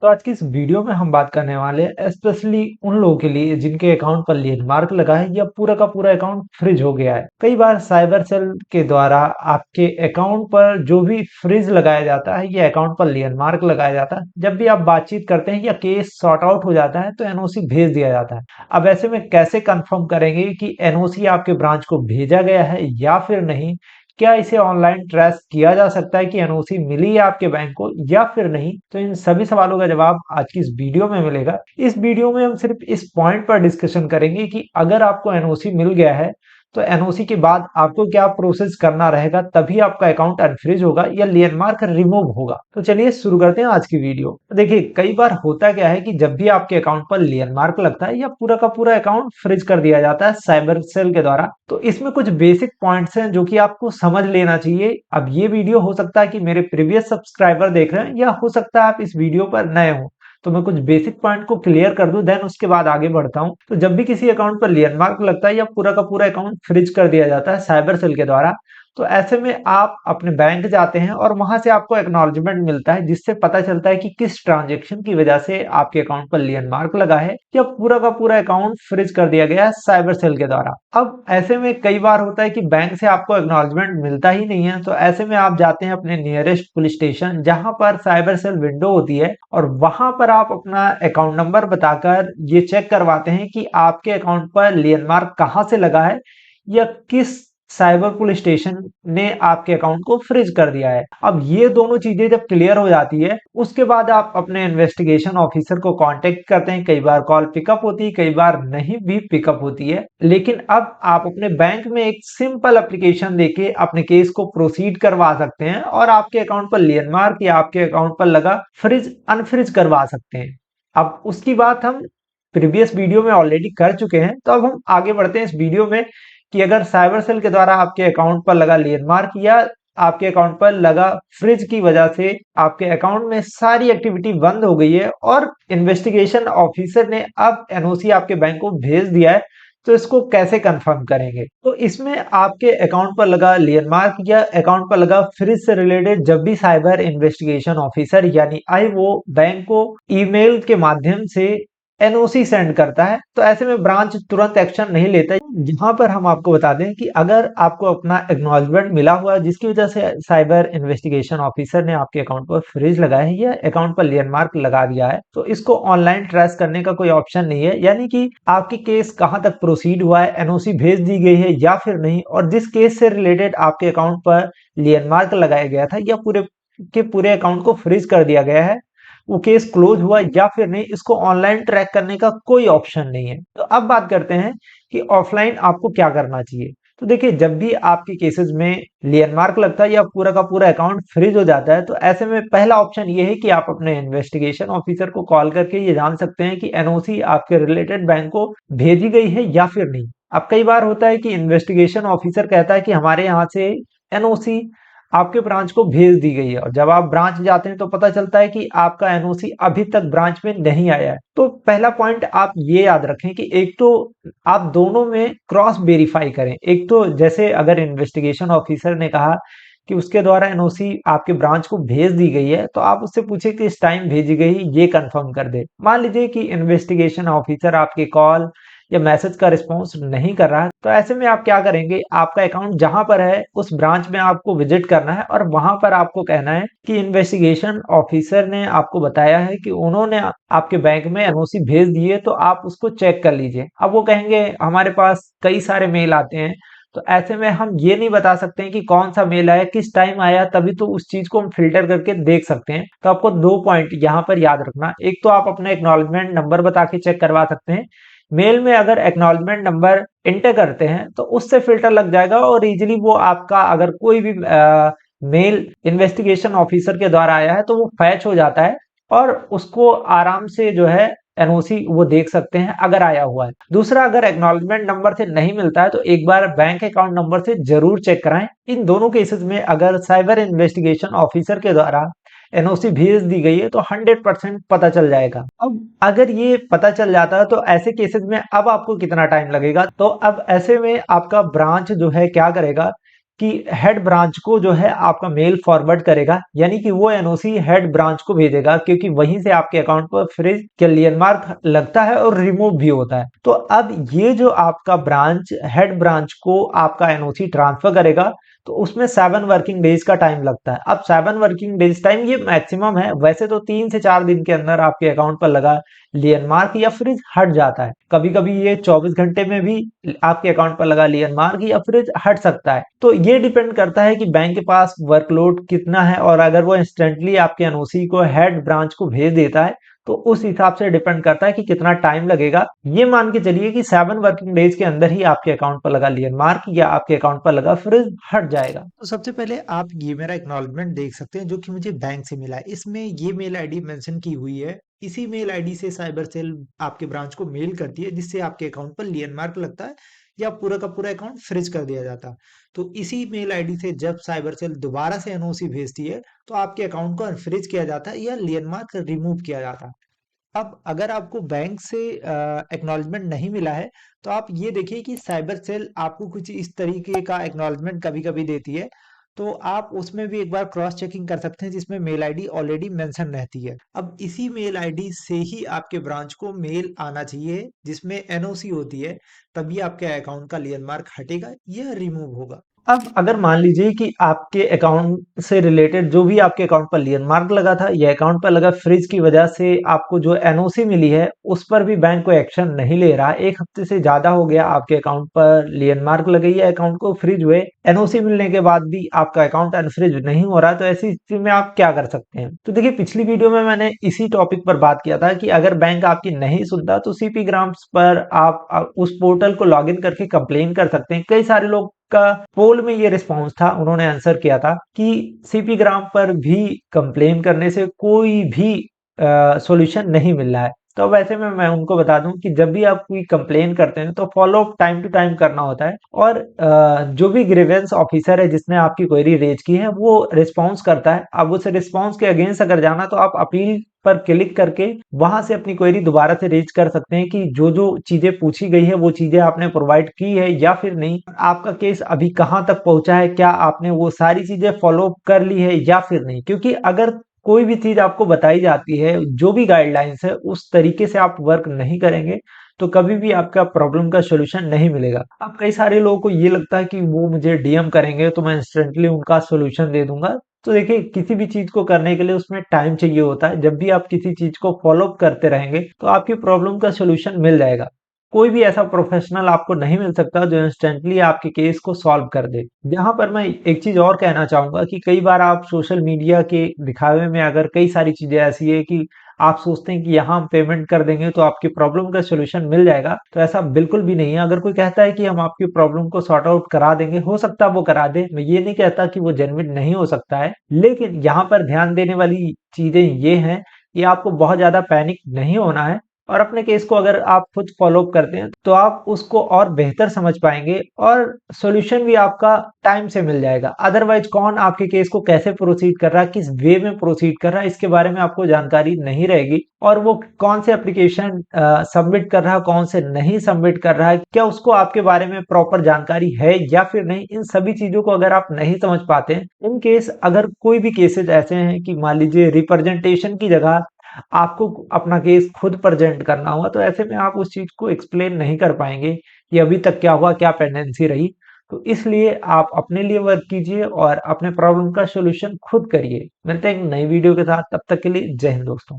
तो आज की इस वीडियो में हम बात करने वाले हैं स्पेशली उन लोगों के लिए जिनके अकाउंट पर लेन मार्क लगा है या पूरा का पूरा अकाउंट फ्रीज हो गया है। कई बार साइबर सेल के द्वारा आपके अकाउंट पर जो भी फ्रीज लगाया जाता है या अकाउंट पर लेन मार्क लगाया जाता है, जब भी आप बातचीत करते हैं या केस सॉर्ट आउट हो जाता है तो एनओसी भेज दिया जाता है। अब ऐसे में कैसे कंफर्म करेंगे कि एनओसी आपके ब्रांच को भेजा गया है या फिर नहीं? क्या इसे ऑनलाइन ट्रेस किया जा सकता है कि एनओसी मिली है आपके बैंक को या फिर नहीं? तो इन सभी सवालों का जवाब आज की इस वीडियो में मिलेगा। इस वीडियो में हम सिर्फ इस पॉइंट पर डिस्कशन करेंगे कि अगर आपको एनओसी मिल गया है तो एनओसी के बाद आपको क्या प्रोसेस करना रहेगा, तभी आपका अकाउंट अनफ्रीज होगा या लैंडमार्क रिमूव होगा। तो चलिए शुरू करते हैं आज की वीडियो। देखिए, कई बार होता क्या है कि जब भी आपके अकाउंट पर लैंडमार्क लगता है या पूरा का पूरा अकाउंट फ्रीज कर दिया जाता है साइबर सेल के द्वारा, तो इसमें कुछ बेसिक पॉइंट्स हैं जो कि आपको समझ लेना चाहिए। अब ये वीडियो हो सकता है कि मेरे प्रीवियस सब्सक्राइबर देख रहे हैं या हो सकता है आप इस वीडियो पर नए हो, तो मैं कुछ बेसिक पॉइंट को क्लियर कर दूं, देन उसके बाद आगे बढ़ता हूं। तो जब भी किसी अकाउंट पर लैंडमार्क लगता है या पूरा का पूरा अकाउंट फ्रीज कर दिया जाता है साइबर सेल के द्वारा, तो ऐसे में आप अपने बैंक जाते हैं और वहां से आपको एक्नॉलेजमेंट मिलता है, जिससे पता चलता है कि किस ट्रांजेक्शन की वजह से आपके अकाउंट पर लैंडमार्क लगा है या पूरा का पूरा अकाउंट फ्रीज कर दिया गया है साइबर सेल के द्वारा। अब ऐसे में कई बार होता है कि बैंक से आपको एक्नॉलेजमेंट मिलता ही नहीं है, तो ऐसे में आप जाते हैं अपने नियरेस्ट पुलिस स्टेशन जहां पर साइबर सेल विंडो होती है, और वहां पर आप अपना अकाउंट नंबर बताकर ये चेक करवाते हैं कि आपके अकाउंट पर लैंडमार्क कहां से लगा है या किस साइबर पुलिस स्टेशन ने आपके अकाउंट को फ्रीज कर दिया है। अब ये दोनों चीजें जब क्लियर हो जाती है, उसके बाद आप अपने इन्वेस्टिगेशन ऑफिसर को कांटेक्ट करते हैं। कई बार कॉल पिकअप होती है, कई बार नहीं भी पिकअप होती है, लेकिन अब आप अपने बैंक में एक सिंपल एप्लीकेशन देके अपने केस को प्रोसीड करवा सकते हैं और आपके अकाउंट पर लैंडमार्क या आपके अकाउंट पर लगा फ्रीज अनफ्रीज करवा सकते हैं। अब उसकी बात हम प्रीवियस वीडियो में ऑलरेडी कर चुके हैं, तो अब हम आगे बढ़ते हैं इस वीडियो में कि अगर साइबर सेल के द्वारा आपके अकाउंट पर लगा लैंडमार्क या आपके अकाउंट पर लगा फ्रिज की वजह से आपके अकाउंट में सारी एक्टिविटी बंद हो गई है और इन्वेस्टिगेशन ऑफिसर ने अब एनओसी आपके बैंक को भेज दिया है, तो इसको कैसे कंफर्म करेंगे? तो इसमें आपके अकाउंट पर लगा लैंडमार्क या अकाउंट पर लगा फ्रिज से रिलेटेड जब भी साइबर इन्वेस्टिगेशन ऑफिसर यानी आईओ बैंक को ईमेल के माध्यम से एनओसी सेंड करता है, तो ऐसे में ब्रांच तुरंत एक्शन नहीं लेता। यहाँ पर हम आपको बता दें कि अगर आपको अपना एक्नॉलेजमेंट मिला हुआ है जिसकी वजह से साइबर इन्वेस्टिगेशन ऑफिसर ने आपके अकाउंट पर फ्रीज लगाया है या अकाउंट पर लैंडमार्क लगा दिया है, तो इसको ऑनलाइन ट्रेस करने का कोई ऑप्शन नहीं है। यानी कि आपकी केस कहां तक प्रोसीड हुआ है, एनओसी भेज दी गई है या फिर नहीं, और जिस केस से रिलेटेड आपके अकाउंट पर लैंडमार्क लगाया गया था या पूरे के पूरे अकाउंट को फ्रीज कर दिया गया है, वो केस क्लोज हुआ या फिर नहीं, इसको ऑनलाइन ट्रैक करने का कोई ऑप्शन नहीं है। तो अब बात करते हैं कि ऑफलाइन आपको क्या करना चाहिए। तो देखिए, जब भी आपके केसेस में लैंडमार्क लगता है या पूरा का पूरा अकाउंट फ्रीज हो जाता है, तो ऐसे में पहला ऑप्शन ये है कि आप अपने इन्वेस्टिगेशन ऑफिसर को कॉल करके ये जान सकते हैं कि एनओसी आपके रिलेटेड बैंक को भेजी गई है या फिर नहीं। अब कई बार होता है कि इन्वेस्टिगेशन ऑफिसर कहता है कि हमारे यहाँ से एनओसी आपके ब्रांच को भेज दी गई है, और जब आप ब्रांच जाते हैं तो पता चलता है कि आपका एनओसी अभी तक ब्रांच में नहीं आया है। तो पहला पॉइंट आप ये याद रखें कि एक तो आप दोनों में क्रॉस वेरीफाई करें। एक तो जैसे अगर इन्वेस्टिगेशन ऑफिसर ने कहा कि उसके द्वारा एनओसी आपके ब्रांच को भेज दी गई है, तो आप उससे पूछे कि इस टाइम भेजी गई, ये कंफर्म कर दे। मान लीजिए कि इन्वेस्टिगेशन ऑफिसर आपके कॉल या मैसेज का रिस्पॉन्स नहीं कर रहा है, तो ऐसे में आप क्या करेंगे, आपका अकाउंट जहां पर है उस ब्रांच में आपको विजिट करना है और वहां पर आपको कहना है कि इन्वेस्टिगेशन ऑफिसर ने आपको बताया है कि उन्होंने आपके बैंक में एनओसी भेज दिए, तो आप उसको चेक कर लीजिए। अब वो कहेंगे हमारे पास कई सारे मेल आते हैं, तो ऐसे में हम ये नहीं बता सकते हैं कि कौन सा मेल आया, किस टाइम आया, तभी तो उस चीज को हम फिल्टर करके देख सकते हैं। तो आपको दो पॉइंट यहाँ पर याद रखना। एक तो आप अपना एक्नॉलेजमेंट नंबर बता के चेक करवा सकते हैं। मेल में अगर एक्नॉलेजमेंट नंबर इंटर करते हैं तो उससे फिल्टर लग जाएगा और इजीली वो आपका अगर कोई भी मेल इन्वेस्टिगेशन ऑफिसर के द्वारा आया है तो वो फैच हो जाता है और उसको आराम से जो है एनओसी वो देख सकते हैं अगर आया हुआ है। दूसरा, अगर एक्नॉलेजमेंट नंबर से नहीं मिलता है तो एक बार बैंक अकाउंट नंबर से जरूर चेक कराएं। इन दोनों केसेस में अगर साइबर इन्वेस्टिगेशन ऑफिसर के द्वारा एनओसी भेज दी गई है तो 100% पता चल जाएगा। अब अगर ये पता चल जाता है तो ऐसे केसेस में अब आपको कितना टाइम लगेगा, तो अब ऐसे में आपका ब्रांच जो है क्या करेगा कि हेड ब्रांच को जो है आपका मेल फॉरवर्ड करेगा, यानी कि वो एनओसी हेड ब्रांच को भेजेगा, क्योंकि वहीं से आपके अकाउंट पर फ्रीज क्लियर मार्क लगता है और रिमूव भी होता है। तो अब ये जो आपका ब्रांच हेड ब्रांच को आपका एनओसी ट्रांसफर करेगा, तो उसमें 7 वर्किंग डेज का टाइम लगता है। अब 7 वर्किंग डेज टाइम ये मैक्सिमम है, वैसे तो 3 से 4 दिन के अंदर आपके अकाउंट पर लगा लियन मार्क या फ्रिज हट जाता है। कभी कभी ये 24 घंटे में भी आपके अकाउंट पर लगा लियन मार्क या फ्रिज हट सकता है। तो ये डिपेंड करता है कि बैंक के पास वर्कलोड कितना है, और अगर वो इंस्टेंटली आपके एनओसी को हेड ब्रांच को भेज देता है तो उस हिसाब से डिपेंड करता है कि कितना टाइम लगेगा। ये मान के चलिए कि 7 वर्किंग डेज के अंदर ही आपके अकाउंट पर लगा लियन मार्क या आपके अकाउंट पर लगा फ्रिज हट जाएगा। तो सबसे पहले आप ये मेरा एक्नॉलेजमेंट देख सकते हैं जो कि मुझे बैंक से मिला है। इसमें ये मेल आईडी मेंशन की हुई है। इसी मेल आईडी से साइबर सेल आपके ब्रांच को मेल करती है, जिससे आपके अकाउंट पर लियन मार्क लगता है या पूरा का पूरा अकाउंट फ्रीज कर दिया जाता है। तो इसी मेल आईडी से जब साइबर सेल दोबारा से एनओसी भेजती है तो आपके अकाउंट को अनफ्रीज किया जाता है या लियन मार्क रिमूव किया जाता है। अब अगर आपको बैंक से एक्नॉलेजमेंट नहीं मिला है, तो आप ये देखिए कि साइबर सेल आपको कुछ इस तरीके का एक्नॉलेजमेंट कभी-कभी देती है। तो आप उसमें भी एक बार क्रॉस चेकिंग कर सकते हैं, जिसमें मेल आईडी ऑलरेडी मेंशन रहती है। अब इसी मेल आईडी से ही आपके ब्रांच को मेल आना चाहिए जिसमें एनओसी होती है, तभी आपके अकाउंट का लियन मार्क हटेगा या रिमूव होगा। अब अगर मान लीजिए कि आपके अकाउंट से रिलेटेड जो भी आपके अकाउंट पर लियन मार्क लगा था या अकाउंट पर लगा फ्रीज की वजह से आपको जो एनओसी मिली है उस पर भी बैंक कोई एक्शन नहीं ले रहा, 1 हफ्ते से ज्यादा हो गया आपके अकाउंट पर लियन मार्क लगी है, अकाउंट को फ्रीज हुए, एनओसी मिलने के बाद भी आपका अकाउंट अनफ्रीज नहीं हो रहा, तो ऐसी स्थिति में आप क्या कर सकते हैं? तो देखिए, पिछली वीडियो में मैंने इसी टॉपिक पर बात किया था कि अगर बैंक आपकी नहीं सुनता तो सीपी ग्राम्स पर आप उस पोर्टल को लॉग इन करके कंप्लेन कर सकते हैं। कई सारे लोग का पोल में ये रिस्पॉन्स था, उन्होंने आंसर किया था कि सीपी ग्राम पर भी कंप्लेन करने से कोई भी सॉल्यूशन नहीं मिल रहा है। तो वैसे में मैं उनको बता दूं कि जब भी आप कोई कंप्लेन करते हैं तो follow up time to time करना होता है, और जो भी ग्रीवेंस ऑफिसर है जिसने आपकी क्वेरी रेज की है वो रिस्पॉन्स करता है। अब उस रिस्पॉन्स के अगेंस्ट अगर जाना तो आप अपील पर क्लिक करके वहां से अपनी क्वेरी दोबारा से रेज कर सकते हैं कि जो जो चीजें पूछी गई है वो चीजें आपने प्रोवाइड की है या फिर नहीं, आपका केस अभी कहां तक पहुंचा है, क्या आपने वो सारी चीजें फॉलो अप कर ली है या फिर नहीं। क्योंकि अगर कोई भी चीज आपको बताई जाती है, जो भी गाइडलाइंस है उस तरीके से आप वर्क नहीं करेंगे तो कभी भी आपका प्रॉब्लम का सॉल्यूशन नहीं मिलेगा। अब कई सारे लोगों को ये लगता है कि वो मुझे डीएम करेंगे तो मैं इंस्टेंटली उनका सॉल्यूशन दे दूंगा। तो देखिए, किसी भी चीज को करने के लिए उसमें टाइम चाहिए होता है। जब भी आप किसी चीज को फॉलो अप करते रहेंगे तो आपकी प्रॉब्लम का सॉल्यूशन मिल जाएगा। कोई भी ऐसा प्रोफेशनल आपको नहीं मिल सकता जो इंस्टेंटली आपके केस को सॉल्व कर दे। यहाँ पर मैं एक चीज और कहना चाहूंगा कि कई बार आप सोशल मीडिया के दिखावे में अगर कई सारी चीजें ऐसी है कि आप सोचते हैं कि यहाँ हम पेमेंट कर देंगे तो आपकी प्रॉब्लम का सॉल्यूशन मिल जाएगा, तो ऐसा बिल्कुल भी नहीं है। अगर कोई कहता है कि हम आपकी प्रॉब्लम को सॉर्ट आउट करा देंगे, हो सकता है वो करा दे, मैं ये नहीं कहता कि वो जेन्युइन नहीं हो सकता है, लेकिन यहाँ पर ध्यान देने वाली चीजें ये हैं कि आपको बहुत ज्यादा पैनिक नहीं होना है, और अपने केस को अगर आप खुद फॉलो अप करते हैं तो आप उसको और बेहतर समझ पाएंगे और सॉल्यूशन भी आपका टाइम से मिल जाएगा। अदरवाइज कौन आपके केस को कैसे प्रोसीड कर रहा है, किस वे में प्रोसीड कर रहा है, इसके बारे में आपको जानकारी नहीं रहेगी, और वो कौन से एप्लीकेशन सबमिट कर रहा है, कौन से नहीं सबमिट कर रहा है, क्या उसको आपके बारे में प्रॉपर जानकारी है या फिर नहीं, इन सभी चीजों को अगर आप नहीं समझ पाते हैं, इन केस अगर कोई भी केसेस ऐसे हैं कि मान लीजिए रिप्रेजेंटेशन की जगह आपको अपना केस खुद प्रेजेंट करना हुआ, तो ऐसे में आप उस चीज को एक्सप्लेन नहीं कर पाएंगे कि अभी तक क्या हुआ, क्या पेंडेंसी रही। तो इसलिए आप अपने लिए वर्क कीजिए और अपने प्रॉब्लम का सॉल्यूशन खुद करिए। मिलते हैं एक नई वीडियो के साथ, तब तक के लिए जय हिंद दोस्तों।